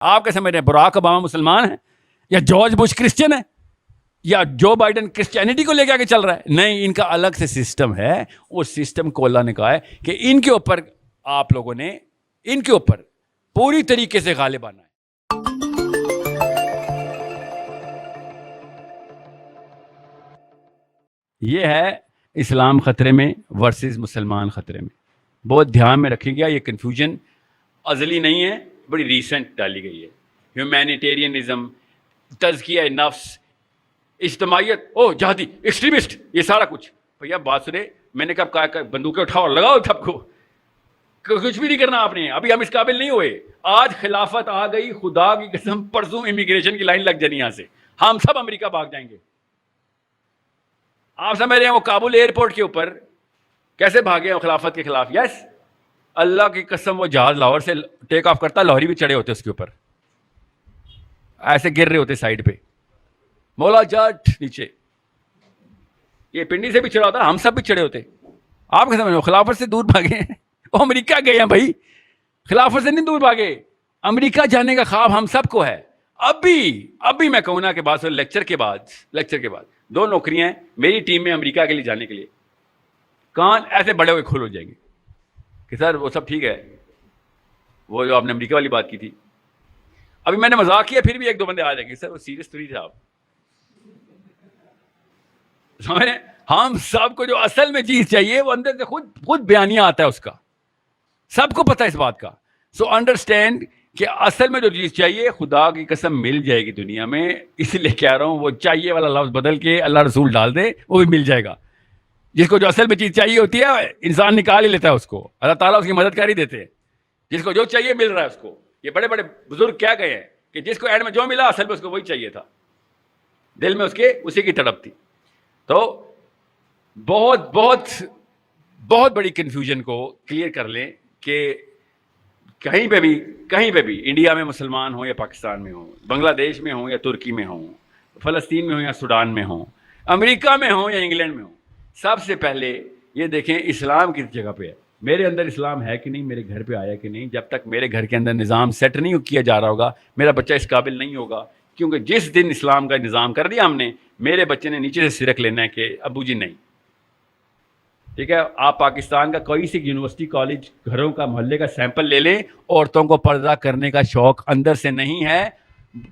آپ کیا سمجھ رہے ہیں براک اوباما مسلمان ہے یا جارج بش کرسچن ہے یا جو بائیڈن کرسچینٹی کو لے کے آگے چل رہا ہے؟ نہیں، ان کا الگ سے سسٹم ہے. اس سسٹم کو اللہ نے کہا ہے کہ ان کے اوپر آپ لوگوں نے ان کے اوپر پوری طریقے سے غالب آنا ہے. یہ ہے اسلام خطرے میں ورسز مسلمان خطرے میں. بہت دھیان میں رکھیں گا، یہ کنفیوژن ازلی نہیں ہے، بڑی ریسنٹ ڈالی گئی ہے. ہیومینیٹیرینزم، تزکیہ نفس، اجتماعیت، او جہادی، ایکسٹریمسٹ، یہ سارا کچھ. بھیا بات سنے، میں نے کب کہا بندوقیں اٹھاؤ اور لگاؤ سب کو. کچھ بھی نہیں کرنا آپ نے، ابھی ہم اس قابل نہیں ہوئے. آج خلافت آ گئی، خدا کی قسم پرسوں امیگریشن کی لائن لگ جانی یہاں سے، ہم سب امریکہ بھاگ جائیں گے. آپ سمجھ رہے ہیں وہ کابل ایئرپورٹ کے اوپر کیسے بھاگے خلافت کے خلاف؟ یس، اللہ کی قسم وہ جہاز لاہور سے ٹیک آف کرتا، لاہوری بھی چڑھے ہوتے اس کے اوپر، ایسے گر رہے ہوتے سائڈ پہ، مولا جٹ نیچے. یہ پنڈی سے بھی چڑھا ہوتا، ہم سب بھی چڑھے ہوتے. آپ کیسے سمجھ رہے ہو خلافت سے دور بھاگے ہیں؟ وہ امریکہ گئے ہیں بھائی، خلافت سے نہیں دور بھاگے. امریکہ جانے کا خواب ہم سب کو ہے. ابھی میں کہوں نا کہ بعد لیکچر کے بعد 2 نوکریاں ہیں میری ٹیم میں امریکہ کے لیے جانے کے لیے. کان ایسے بڑے ہوئے کھول ہو جائیں گے کہ سر وہ سب ٹھیک ہے، وہ جو آپ نے امریکہ والی بات کی تھی. ابھی میں نے مذاق کیا، پھر بھی 1-2 بندے آ جائیں گے، سر وہ سیریس تو نہیں تھے آپ. ہم سب کو جو اصل میں چیز چاہیے وہ اندر سے خود بیانیہ آتا ہے اس کا، سب کو پتہ ہے اس بات کا. سو انڈرسٹینڈ کہ اصل میں جو چیز چاہیے خدا کی قسم مل جائے گی دنیا میں. اس لیے کہہ رہا ہوں وہ چاہیے والا لفظ بدل کے اللہ رسول ڈال دے، وہ بھی مل جائے گا. جس کو جو اصل میں چیز چاہیے ہوتی ہے انسان نکال ہی لیتا ہے اس کو، اللہ تعالیٰ اس کی مدد کر ہی دیتے ہیں. جس کو جو چاہیے مل رہا ہے اس کو. یہ بڑے بڑے بزرگ کیا گئے ہیں کہ جس کو اینڈ میں جو ملا اصل میں اس کو وہی چاہیے تھا، دل میں اس کے اسی کی تڑپ تھی. تو بہت بہت بہت بڑی کنفیوژن کو کلیئر کر لیں کہ کہیں پہ بھی انڈیا میں مسلمان ہوں یا پاکستان میں ہوں، بنگلہ دیش میں ہوں یا ترکی میں ہوں، فلسطین میں ہوں یا سوڈان میں ہوں، امریکہ میں ہوں یا انگلینڈ میں ہوں، سب سے پہلے یہ دیکھیں اسلام کس جگہ پہ ہے. میرے اندر اسلام ہے کہ نہیں، میرے گھر پہ آیا کہ نہیں. جب تک میرے گھر کے اندر نظام سیٹ نہیں کیا جا رہا ہوگا میرا بچہ اس قابل نہیں ہوگا. کیونکہ جس دن اسلام کا نظام کر دیا ہم نے، میرے بچے نے نیچے سے سرک لینا ہے کہ ابو جی نہیں. ٹھیک ہے، آپ پاکستان کا کوئی سی یونیورسٹی کالج گھروں کا محلے کا سیمپل لے لیں، عورتوں کو پردہ کرنے کا شوق اندر سے نہیں ہے.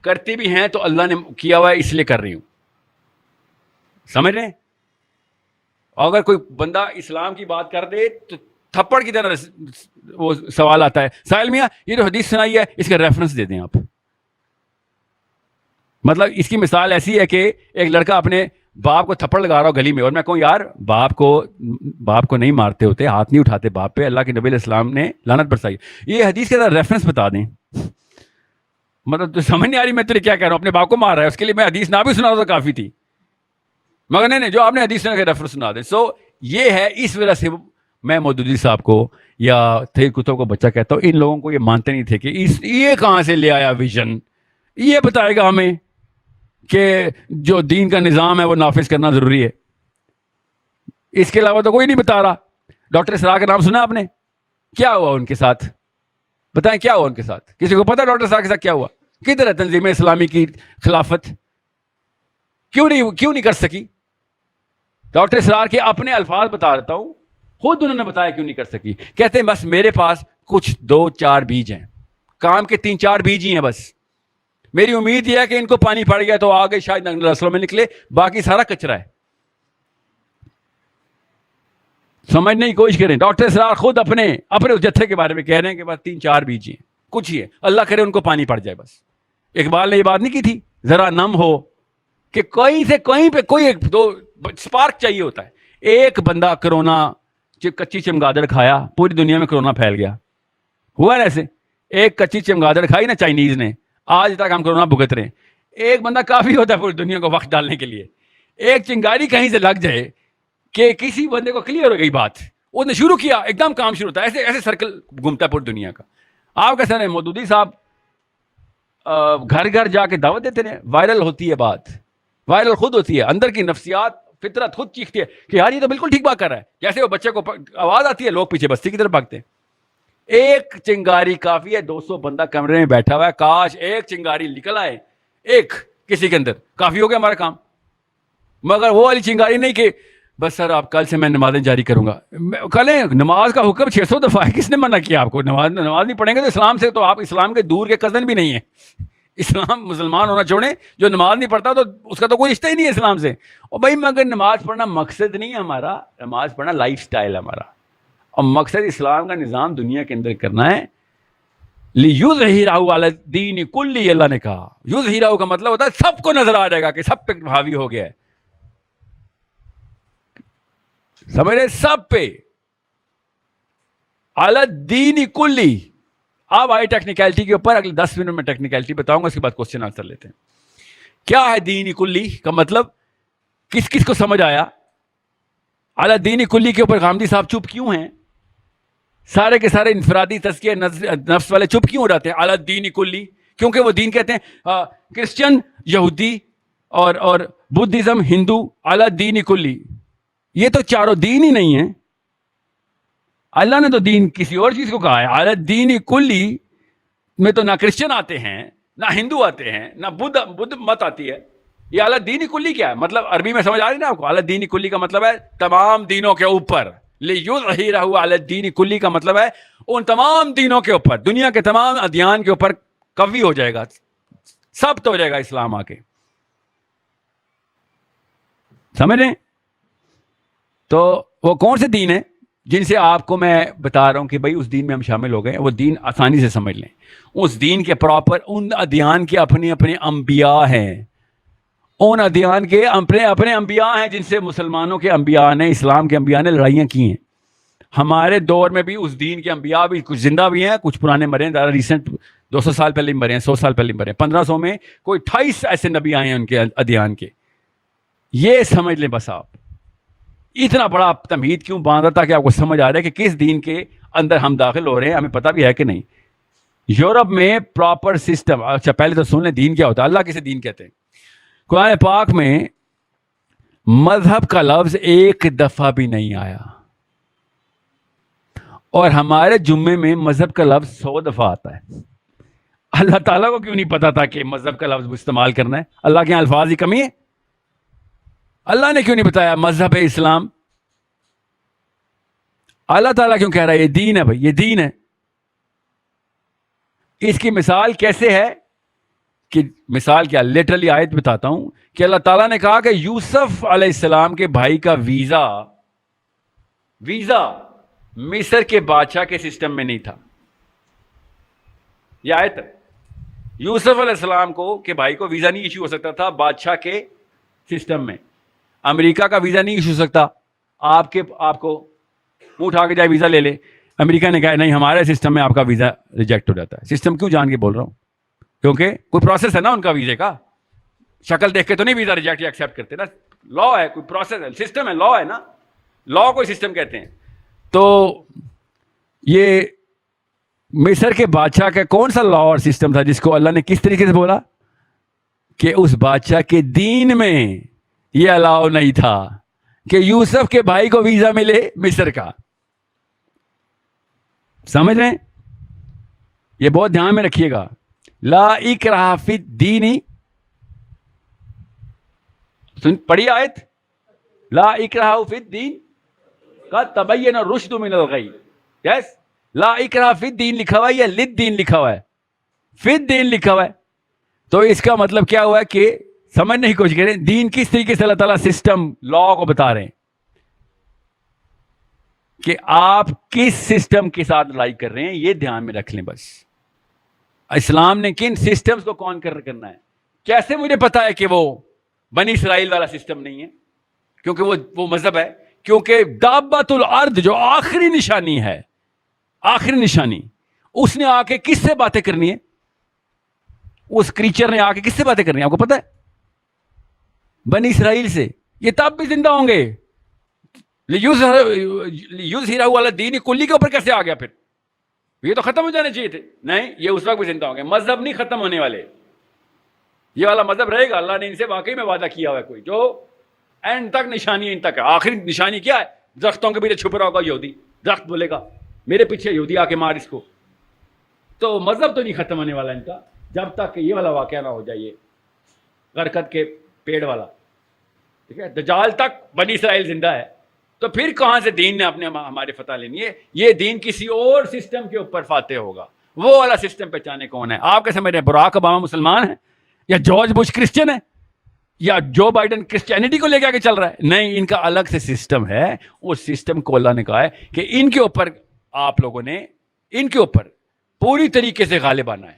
کرتی بھی ہیں تو اللہ نے کیا ہوا ہے اس لیے کر رہی ہوں. سمجھ رہے ہیں؟ اگر کوئی بندہ اسلام کی بات کر دے تو تھپڑ کی طرح وہ سوال آتا ہے، ساحل میاں یہ جو حدیث سنائی ہے اس کا ریفرنس دے دیں آپ. مطلب اس کی مثال ایسی ہے کہ ایک لڑکا اپنے باپ کو تھپڑ لگا رہا ہو گلی میں، اور میں کہوں یار باپ کو نہیں مارتے ہوتے، ہاتھ نہیں اٹھاتے باپ پہ، اللہ کے نبی علیہ السلام نے لعنت برسائی. یہ حدیث کے ریفرنس بتا دیں. مطلب تو سمجھ نہیں آ رہی میں تجھے کیا کہہ رہا ہوں. اپنے باپ کو مار رہا ہے، اس کے لیے میں حدیث نہ بھی سنا تو کافی تھی، مگر نہیں جو آپ نے حدیث کے ریفرنس سنا دیں. سو یہ ہے، اس وجہ سے میں مودودی صاحب کو یا تھے کتب کو بچہ کہتا ہوں، ان لوگوں کو یہ مانتے نہیں تھے کہ یہ کہاں سے لے آیا ویژن. یہ بتائے گا ہمیں کہ جو دین کا نظام ہے وہ نافذ کرنا ضروری ہے. اس کے علاوہ تو کوئی نہیں بتا رہا. ڈاکٹر اسرار کا نام سنا آپ نے؟ کیا ہوا ان کے ساتھ؟ بتائیں کیا ہوا ان کے ساتھ؟ کسی کو پتا ڈاکٹر اسرار کے ساتھ کیا ہوا؟ کدھر ہے تنظیم اسلامی کی خلافت؟ کیوں نہیں کر سکی؟ ڈاکٹر اسرار کے اپنے الفاظ بتا دیتا ہوں، خود انہوں نے بتایا کیوں نہیں کر سکی. کہتے ہیں بس میرے پاس کچھ 2-4 بیج ہیں، کام کے 3-4 بیج ہی ہیں بس. میری امید یہ ہے کہ ان کو پانی پڑ گیا تو آگے شاید نسلوں میں نکلے، باقی سارا کچرا ہے. سمجھنے کی کوشش کریں. ڈاکٹر اسرار خود اپنے اس جتھے کے بارے میں کہہ رہے ہیں کہ بس 3-4 بیج ہیں، کچھ ہی ہے، اللہ کرے ان کو پانی پڑ جائے بس. اقبال نے یہ بات نہیں کی تھی ذرا نم ہو، کہ کہیں سے کہیں پہ کوئی 2 سپارک چاہیے ہوتا ہے. ایک بندہ کرونا کچی چمگادڑ کھایا، پوری دنیا میں کرونا پھیل گیا. ہوا نا ایسے؟ ایک کچی چمگادڑ کھائی نا چائنیز نے، آج تک ہم کرونا بھگت رہے ہیں. ایک بندہ کافی ہوتا ہے پوری دنیا کو وقت ڈالنے کے لیے. ایک چنگاری کہیں سے لگ جائے کہ کسی بندے کو کلیئر ہو گئی بات، اس نے شروع کیا، ایک دم کام شروع ہوتا ہے. ایسے سرکل گھومتا ہے پوری دنیا کا. آپ کیسے ہیں مودودی صاحب گھر گھر جا کے دعوت دیتے ہیں، وائرل ہوتی ہے بات، وائرل خود ہوتی ہے. اندر کی نفسیات فطرت خود چیختی ہے کہ یار یہ تو بالکل ٹھیک بات کر رہا ہے. جیسے وہ بچے کو آواز آتی ہے لوگ پیچھے بستی کی طرف بھاگتے ہیں. ایک چنگاری کافی ہے, 200 بندہ کمرے میں بیٹھا ہوا ہے, کاش ایک چنگاری نکل آئے ایک کسی کے اندر, کافی ہو گیا ہمارا کام. مگر وہ والی چنگاری نہیں کہ بس سر آپ کل سے میں نمازیں جاری کروں گا. کل نماز کا حکم 600 دفعہ ہے, کس نے منع کیا آپ کو؟ نماز نہیں پڑھیں گے تو اسلام سے تو آپ اسلام کے دور کے کزن بھی نہیں ہیں. اسلام مسلمان ہونا چھوڑیں, جو نماز نہیں پڑھتا تو اس کا تو کوئی رشتہ ہی نہیں ہے اسلام سے. اور بھائی مگر نماز پڑھنا مقصد نہیں ہے ہمارا, نماز پڑھنا لائف سٹائل ہے ہمارا, اور مقصد اسلام کا نظام دنیا کے اندر کرنا ہے. لِيُظْهِرَهُ عَلَى الدِّينِ كُلِّهِ, اللہ نے کہا. یظہرہ کا مطلب ہوتا ہے سب کو نظر آ جائے گا کہ سب پہ حاوی ہو گیا ہے, سمجھ رہے, سب پہ. عَلَى الدِّينِ كُلِّهِ. اب آئی ٹیکنیکلٹی کے اوپر, اگلے 10 منٹ میں ٹیکنیکلٹی بتاؤں گا, اس کے بعد کوسچن آنسر لیتے ہیں. کیا ہے دین کلی کا مطلب, کس کس کو سمجھ آیا؟ علی دین کلی کے اوپر غامدی صاحب چپ کیوں ہیں؟ سارے کے سارے انفرادی تزکیہ نفس والے چپ کیوں ہو جاتے ہیں علی دین کلی؟ کیونکہ وہ دین کہتے ہیں کرسچن, یہودی اور بدھزم, ہندو, علی دین کلی. یہ تو چاروں دین ہی نہیں ہیں. اللہ نے تو دین کسی اور چیز کو کہا ہے. علی دین کلی میں تو نہ کرسچن آتے ہیں, نہ ہندو آتے ہیں, نہ بدھ مت آتی ہے. یہ اعلیٰ دینی کلی کیا ہے؟ مطلب عربی میں سمجھ آ رہی نا آپ کو؟ اعلیٰ دینی کلی کا مطلب ہے تمام دینوں کے اوپر. لِيُظْهِرَهُ عَلَى الدِّينِ کلی کا مطلب ہے ان تمام دینوں کے اوپر, دنیا کے تمام ادیان کے اوپر قوی ہو جائے گا, سب تو ہو جائے گا اسلام آ کے. سمجھ رہے ہیں؟ تو وہ کون سے دین ہیں جن سے آپ کو میں بتا رہا ہوں کہ بھائی اس دین میں ہم شامل ہو گئے, وہ دین آسانی سے سمجھ لیں. اس دین کے پراپر ان ادیان کے اپنے اپنے انبیاء ہیں, ان ادیان کے اپنے اپنے انبیاء ہیں جن سے مسلمانوں کے انبیاء نے, اسلام کے انبیاء نے لڑائیاں کی ہیں. ہمارے دور میں بھی اس دین کے انبیاء بھی کچھ زندہ بھی ہیں, کچھ پرانے مرے ہیں, زیادہ ریسنٹ 200 سال پہلے مرے ہیں, 100 سال پہلے مرے ہیں, 1500 میں کوئی 28 ایسے نبی آئے ہیں ان کے ادیان کے. یہ سمجھ لیں بس. آپ اتنا بڑا تمہید کیوں باندھا تھا کہ آپ کو سمجھ آ رہا ہے کہ کس دین کے اندر ہم داخل ہو رہے ہیں, ہمیں پتہ بھی ہے کہ نہیں. یورپ میں پراپر سسٹم. اچھا پہلے تو سن لیں دین کیا ہوتا ہے, اللہ کسے دین کہتے ہیں. قرآن پاک میں مذہب کا لفظ ایک دفعہ بھی نہیں آیا, اور ہمارے جمعے میں مذہب کا لفظ 100 دفعہ آتا ہے. اللہ تعالیٰ کو کیوں نہیں پتا تھا کہ مذہب کا لفظ استعمال کرنا ہے؟ اللہ کے الفاظ کی کمی ہے؟ اللہ نے کیوں نہیں بتایا مذہب اسلام؟ اللہ تعالیٰ کیوں کہہ رہا ہے یہ دین ہے؟ بھائی یہ دین ہے. اس کی مثال کیسے ہے کہ مثال کیا, لٹرلی آیت بتاتا ہوں کہ اللہ تعالیٰ نے کہا کہ یوسف علیہ السلام کے بھائی کا ویزا مصر کے بادشاہ کے سسٹم میں نہیں تھا. یہ آیت یوسف علیہ السلام کو کہ بھائی کو ویزا نہیں ایشو ہو سکتا تھا بادشاہ کے سسٹم میں. امریکہ کا ویزا نہیں ایشو ہو سکتا, آپ کو منہ اٹھا کے جائے ویزا لے لے. امریکہ نے کہا نہیں ہمارے سسٹم میں آپ کا ویزا ریجیکٹ ہو جاتا ہے. سسٹم کیوں جان کے بول رہا ہوں؟ کیونکہ کوئی پروسیس ہے نا ان کا ویزے کا. شکل دیکھ کے تو نہیں ویزا ریجیکٹ یا ایکسیپٹ کرتے نا, لا ہے, کوئی پروسیس ہے, سسٹم ہے, لا ہے نا, لا کوئی سسٹم کہتے ہیں. تو یہ مصر کے بادشاہ کا کون سا لا اور سسٹم تھا جس کو اللہ نے کس طریقے سے بولا کہ اس بادشاہ کے دین میں یہ الاؤ نہیں تھا کہ یوسف کے بھائی کو ویزا ملے مصر کا. سمجھ رہے ہیں؟ یہ بہت دھیان میں رکھیے گا. لا اکراہ فی الدین, پڑھی آیت, لا اکراہ فی الدین قد تبین الرشد من الغی. یس, لا اکراہ فی الدین لکھا ہوا ہے یا للدین لکھا ہوا ہے؟ فی الدین لکھا ہوا ہے. تو اس کا مطلب کیا ہوا ہے کہ سمجھنے کی کوشش کریں دین کس طریقے سے اللہ تعالیٰ سسٹم لا کو بتا رہے ہیں کہ آپ کس سسٹم کے ساتھ لڑائی کر رہے ہیں. یہ دھیان میں رکھ لیں بس. اسلام نے کن سسٹمز کو کانکر کرنا ہے. کیسے مجھے پتا ہے کہ وہ بنی اسرائیل والا سسٹم نہیں ہے؟ کیونکہ وہ مذہب ہے. کیونکہ دابۃ الارض جو آخری نشانی ہے, آخری نشانی, اس نے آ کے کس سے باتیں کرنی ہے؟ اس کریچر نے آ کے کس سے باتیں کرنی ہے آپ کو پتا ہے؟ بنی اسرائیل سے. یہ تب بھی زندہ ہوں گے. یظہرہ علی الدین کلی کے اوپر کیسے آ گیا پھر؟ یہ تو ختم ہو جانے چاہیے تھے. نہیں, یہ اس وقت بھی زندہ ہوں گے. مذہب نہیں ختم ہونے والے, یہ والا مذہب رہے گا. اللہ نے ان سے واقعی میں وعدہ کیا ہوا ہے کوئی جو اینڈ تک نشانی ان تک ہے. آخری نشانی کیا ہے؟ درختوں کے پیچھے چھپ رہا ہوگا یہودی, درخت بولے گا میرے پیچھے یہودی آ کے مار اس کو. تو مذہب تو نہیں ختم ہونے والا ان کا جب تک کہ یہ والا واقعہ نہ ہو جائے, یہ غرقد کے پیڑ والا. ٹھیک ہے, دجال تک بنی اسرائیل زندہ ہے, تو پھر کہاں سے دین نے اپنے ہمارے فتح لینی ہے؟ یہ دین کسی اور سسٹم کے اوپر فاتح ہوگا. وہ والا سسٹم پہچانے کون ہے؟ آپ کے سمجھ رہے ہیں براک اوباما مسلمان ہے, یا جارج بش کرسچن ہے, یا جو بائیڈن کرسچینٹی کو لے کے آگے چل رہا ہے؟ نہیں, ان کا الگ سے سسٹم ہے. اس سسٹم کو اللہ نے کہا ہے کہ ان کے اوپر آپ لوگوں نے ان کے اوپر پوری طریقے سے غالب آنا ہے.